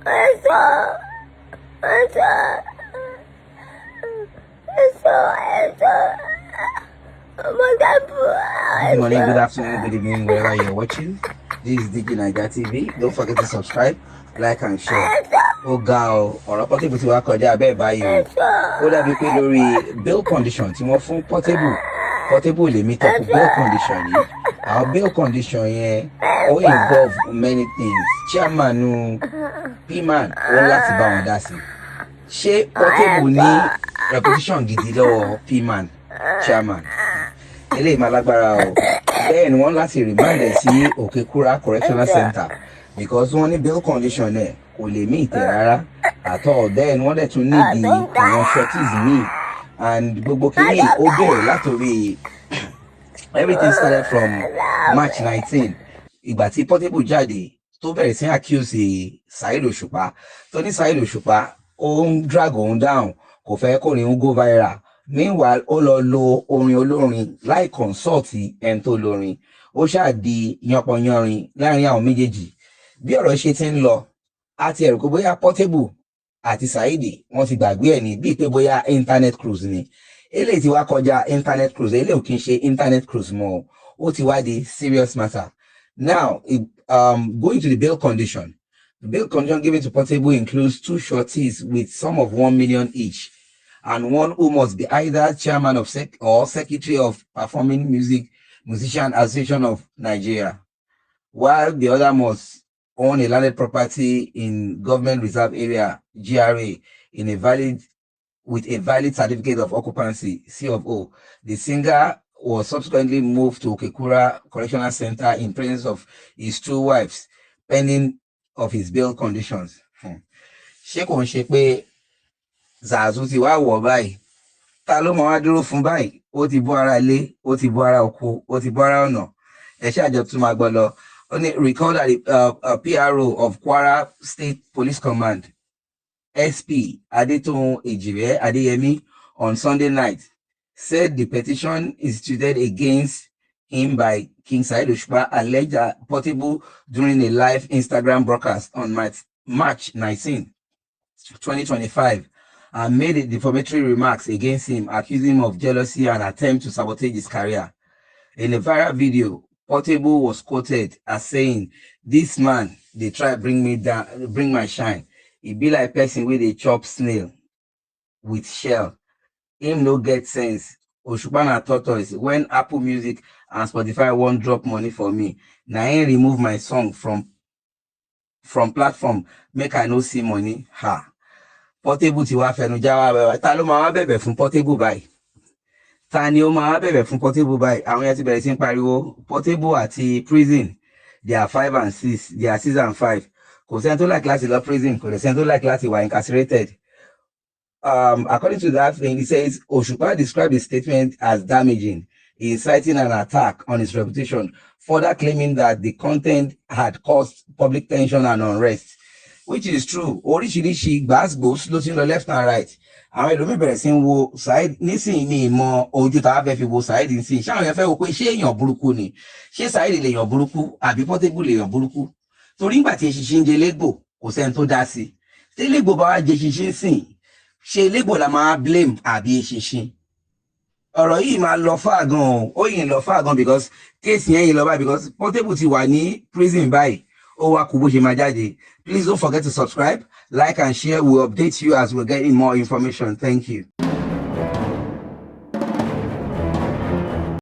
Good morning, good afternoon, good evening, wherever you're watching. This is DIGINAIJA TV. Don't forget to subscribe, like and share. Ó ga o, ọ̀rọ̀ Portable ti wá kọjá bẹ́ẹ̀ báyìí o. Ó dàbí pé lórí bail condition tí wọ́n fún Portable lè meet up bail condition yìí. Our bail condition yẹn ó involve many things. Chairman P-Man ó láti bá wọn dá sí. Ṣé Portable ní reputation gidi lọ́wọ́ P-Man chairman? Eléyìí máa lágbára o. Bẹ́ẹ̀ ni wọ́n láti remind ẹ̀ sí Okekura Correctional Center because wọ́n ní bail condition ẹ̀ kò lè mí ìtẹ̀ rárá at all. Then wọ́n dẹ̀ tún níbi àwọn shorties míì and gbogbo kìíní ó bẹ̀rẹ̀ látòrí everything started from March 19 ìgbà tí Portable jáde tó bẹ̀rẹ̀ sí accuse Saheed Osupa tó ní Saheed Osupa ó ń drag òun down kò fẹ́ kó ní ó go viral. Meanwhile ó lọ lo orin olórin láì consult ẹni tó lórin ó ṣáà di yanpanyanrin láàrin àwọn méjèèjì. Bí ọ̀rọ̀ ṣe ti ń lọ àti ẹ̀rù kó bóyá Portable àti Saheed wọ́n ti gbàgbé ẹ̀ ní bíi pé bóyá internet cruise ni. Eléyìí ti wá kọjá internet cruise, eléyìí ò kí ń ṣe internet cruise mọ́ ó ti wá di serious matter. Now going to the bail condition. The bail condition given to Portable includes 2 shorties with sum of 1 million each, and one who must be either chairman of or secretary of Performing Musician Association of Nigeria, while the other must own a landed property in Government Reserve Area (GRA) with a valid certificate of occupancy (C of O). The singer was subsequently moved to Okekura Correctional Center in presence of his 2 wives, pending of his bail conditions. Ṣé kò ń ṣe pé Zazu ti wá wọ̀ báyìí? Ta ló máa wá dúró fún báyìí? Ó ti bọ́ ara ilé, ó ti bọ́ ara oko, ó ti bọ́ ara ọ̀nà. Ẹ ṣe àjọ tún máa gbọ́ lọ. Ó ní recall that the PRO of Kwara State Police Command, SP Adetoun Ejire Adeyemi, on Sunday night said the petition instituted against him by King Saheed Osupa alleged that Portable during a live Instagram broadcast on March 19, 2025 and made defamatory remarks against him, accusing him of jealousy and attempt to sabotage his career. In a viral video, Portable was quoted as saying, "This man, they try bring me down, bring my shine. It be like person with a chop snail with shell. Him no get sense. Osupa na tortoise. When Apple Music and Spotify won't drop money for me, na him remove my song from platform, make I no see money." Ha. Portable ti wá fẹnu já wá bẹ̀rẹ̀. Ta ló máa wá bẹ̀bẹ̀ fún Portable báyìí? Ta ni ó máa wá bẹ̀bẹ̀ fún Portable báyìí? Àwọn yẹn ti bẹ̀rẹ̀ sí ń pariwo Portable àti prison. They are 5 and 6. They are 6 and 5. Kò sẹ́ni tó like láti lọ prison. Kò sẹ́ni tó like láti wà incarcerated. According to that thing, he says Osupa described his statement as damaging, inciting an attack on his reputation, further claiming that the content had caused public tension and unrest. Which is true. Oríṣiríṣi gbàgbós ló ti ń lọ left and right. Àwọn ẹlòmíì bẹ̀rẹ̀ sí ń wo Saheed nísìnyí ní ìmọ̀ ojú tá a fẹ́ fi wo Saheed nísìnyí. Ṣé àwọn yẹn fẹ́ wo pé ṣé èèyàn burúkú ni? Ṣé Saheed lè èèyàn burúkú àbí Portable lè èèyàn burúkú? Torí ìgbà tí eṣinṣin ń jẹ légbò kò sẹ́ni tó dá sí. Tí légbò bá wá jẹ eṣinṣin sìn, ṣé légbò la máa blame àbí eṣinṣin? Ọ̀rọ̀ yìí máa lọ fà gan-an. Ó yìí lọ fà gan because case yẹn yìí lọ báyìí because Portable ti wà ní prison báyìí. Ó wá kú bó ṣe máa jáde. Please don't forget to subscribe, like and share. We'll update you as we're getting more information. Thank you.